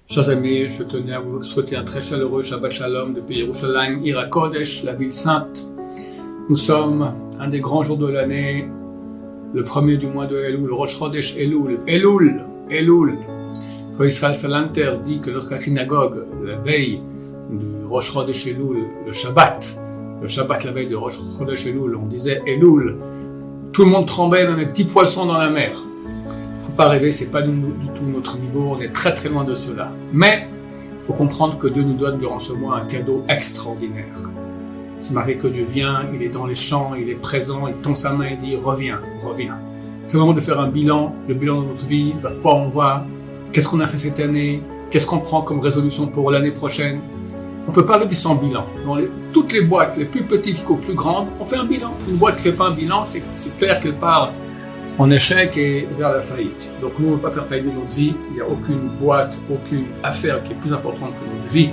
Chers amis, je tenais à vous souhaiter un très chaleureux Shabbat Shalom depuis Yerushalayim, Ir HaKodesh, la ville sainte. Nous sommes un des grands jours de l'année, le premier du mois de Elul, Rosh Chodesh Elul. Israël Salanter dit que lorsque la synagogue, la veille du Rosh Chodesh Elul, le Shabbat la veille de Rosh Chodesh Elul, on disait Elul, tout le monde tremblait, même les petits poissons dans la mer. Faut pas rêver, c'est pas du tout notre niveau, on est très très loin de cela. Mais, il faut comprendre que Dieu nous donne durant ce mois un cadeau extraordinaire. C'est marqué que Dieu vient, il est dans les champs, il est présent, il tend sa main et dit reviens. C'est le moment de faire un bilan, le bilan de notre vie, vers quoi on va, qu'est-ce qu'on a fait cette année, qu'est-ce qu'on prend comme résolution pour l'année prochaine. On peut pas vivre sans bilan. Dans toutes les boîtes, les plus petites jusqu'aux plus grandes, on fait un bilan. Une boîte qui fait pas un bilan, c'est clair qu'elle part en échec et vers la faillite. Donc nous, on ne peut pas faire faillite de notre vie. Il n'y a aucune boîte, aucune affaire qui est plus importante que notre vie.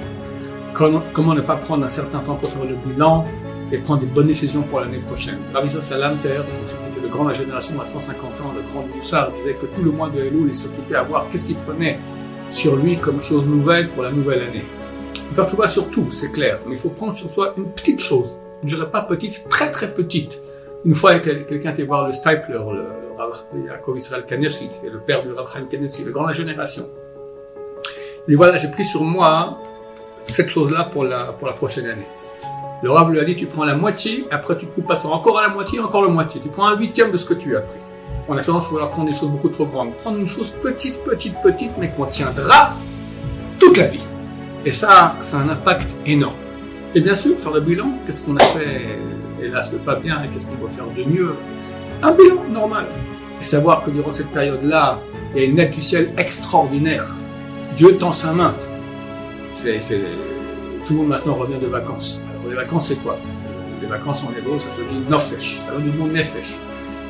Comment ne pas prendre un certain temps pour faire le bilan et prendre des bonnes décisions pour l'année prochaine. Rabbi Salanter, c'était le grand de la génération à 150 ans, le grand Moussard, disait que tout le mois de Elul, il s'occupait à voir qu'est-ce qu'il prenait sur lui comme chose nouvelle pour la nouvelle année. Il faut faire tchouva sur tout, c'est clair, mais il faut prendre sur soi une petite chose. Je ne dirais pas petite, très très petite. Une fois, quelqu'un était voir le Stipler, le Yaakov Israël Kanevsky, qui est le père de Rav Chaim Kanevsky, le grand de la génération. Mais voilà, j'ai pris sur moi cette chose-là pour la prochaine année. Le Rav lui a dit, tu prends la moitié, après tu coupes pas ça encore à la moitié, encore la moitié. Tu prends un huitième de ce que tu as pris. On a tendance à vouloir prendre des choses beaucoup trop grandes. Prendre une chose petite, mais qu'on tiendra toute la vie. Et ça a un impact énorme. Et bien sûr, faire le bilan, qu'est-ce qu'on a fait, hélas, pas bien, et qu'est-ce qu'on doit faire de mieux? Un bilan normal. Et savoir que durant cette période-là, il y a une aide du ciel extraordinaire. Dieu tend sa main. Tout le monde maintenant revient de vacances. Alors, les vacances, c'est quoi? Les vacances en hébreu, ça se dit nofesh. Ça veut dire du mot nefesh.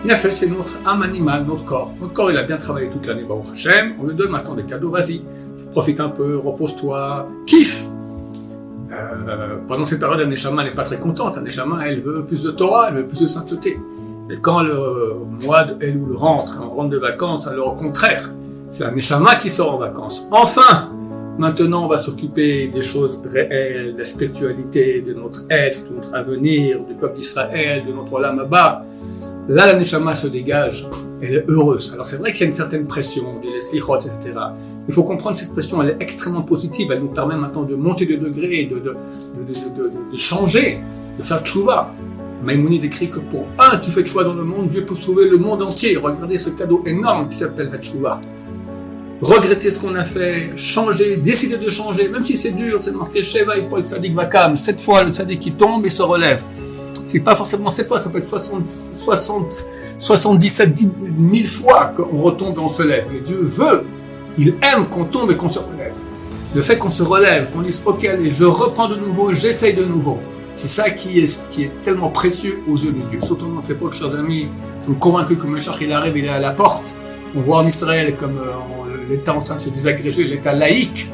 Nefesh, c'est notre âme animale, notre corps. Notre corps, il a bien travaillé toute l'année, Baruch Hashem. On lui donne maintenant des cadeaux, vas-y. Profite un peu, repose-toi, kiffe. Pendant cette période, la Neshama n'est pas très contente. La Neshama, elle veut plus de Torah, elle veut plus de sainteté. Et quand le mois de Elul rentre, on rentre de vacances, alors au contraire, c'est la Neshama qui sort en vacances. Enfin, maintenant, on va s'occuper des choses réelles, de la spiritualité, de notre être, de notre avenir, du peuple d'Israël, de notre Olam Haba. Là, la Neshama se dégage, elle est heureuse. Alors c'est vrai qu'il y a une certaine pression, des slichot, etc. Il faut comprendre que cette pression, elle est extrêmement positive. Elle nous permet maintenant de monter de degrés, de changer, de faire tchouva. Maïmonide écrit que pour un qui fait tchouva dans le monde, Dieu peut sauver le monde entier. Regardez ce cadeau énorme qui s'appelle la tchouva. Regretter ce qu'on a fait, changer, décider de changer, même si c'est dur, c'est marqué Sheva et Paul Tzadik Vakam. 7 fois le Tzadik qui tombe et se relève. C'est pas forcément 7 fois, ça peut être 77 000 fois qu'on retombe et on se lève. Mais Dieu veut, il aime qu'on tombe et qu'on se relève. Le fait qu'on se relève, qu'on dise ok allez, je reprends de nouveau, j'essaye de nouveau. C'est ça qui est tellement précieux aux yeux de Dieu. Surtout dans notre époque, chers amis, nous sommes convaincus que Mashiach il arrive, il est à la porte. On voit en Israël comme l'État en train de se désagréger, l'État laïque.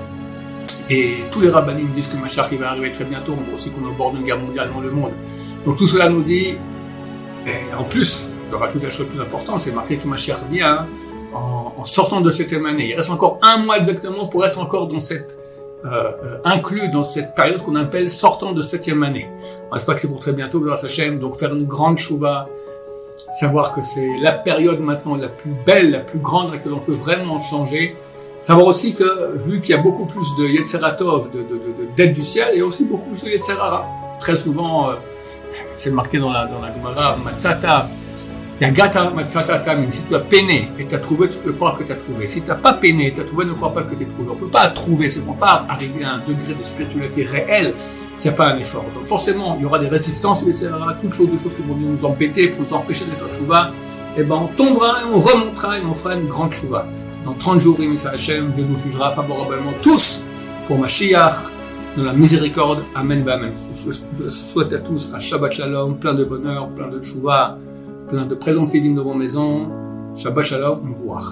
Et tous les rabbinim disent que Mashiach il va arriver très bientôt. On voit aussi qu'on est au bord d'une guerre mondiale dans le monde. Donc tout cela nous dit, et en plus, je dois rajouter la chose plus importante, c'est marqué que Mashiach vient en sortant de cette année. Il reste encore un mois exactement pour être encore dans cette inclus dans cette période qu'on appelle sortant de 7e année. On espère que c'est pour très bientôt, grâce à Hachem. Donc faire une grande chouva, savoir que c'est la période maintenant la plus belle, la plus grande, à laquelle on peut vraiment changer. Savoir aussi que, vu qu'il y a beaucoup plus de Yetzeratov, d'aide du ciel, il y a aussi beaucoup plus de Yetzerara. Très souvent, c'est marqué dans la Gemara, Matzata, Yagata Matzata Tamim. Si tu as peiné et tu as trouvé, tu peux croire que tu as trouvé. Si tu n'as pas peiné et tu as trouvé, ne crois pas que tu as trouvé. On ne peut pas trouver, on ne peut pas arriver à un degré de spiritualité réelle s'il n'y a pas un effort. Donc forcément, il y aura des résistances, etc. Toutes choses qui vont nous embêter pour nous empêcher de faire tchouva. Et ben on tombera et on remontera et on fera une grande tchouva. Dans 30 jours, Misa Hachem, Dieu nous jugera favorablement tous pour Mashiach, dans la miséricorde. Amen, amen. Je souhaite à tous un Shabbat Shalom, plein de bonheur, plein de tchouva, plein de présence divine dans vos maisons. Shabbat Shalom, au revoir.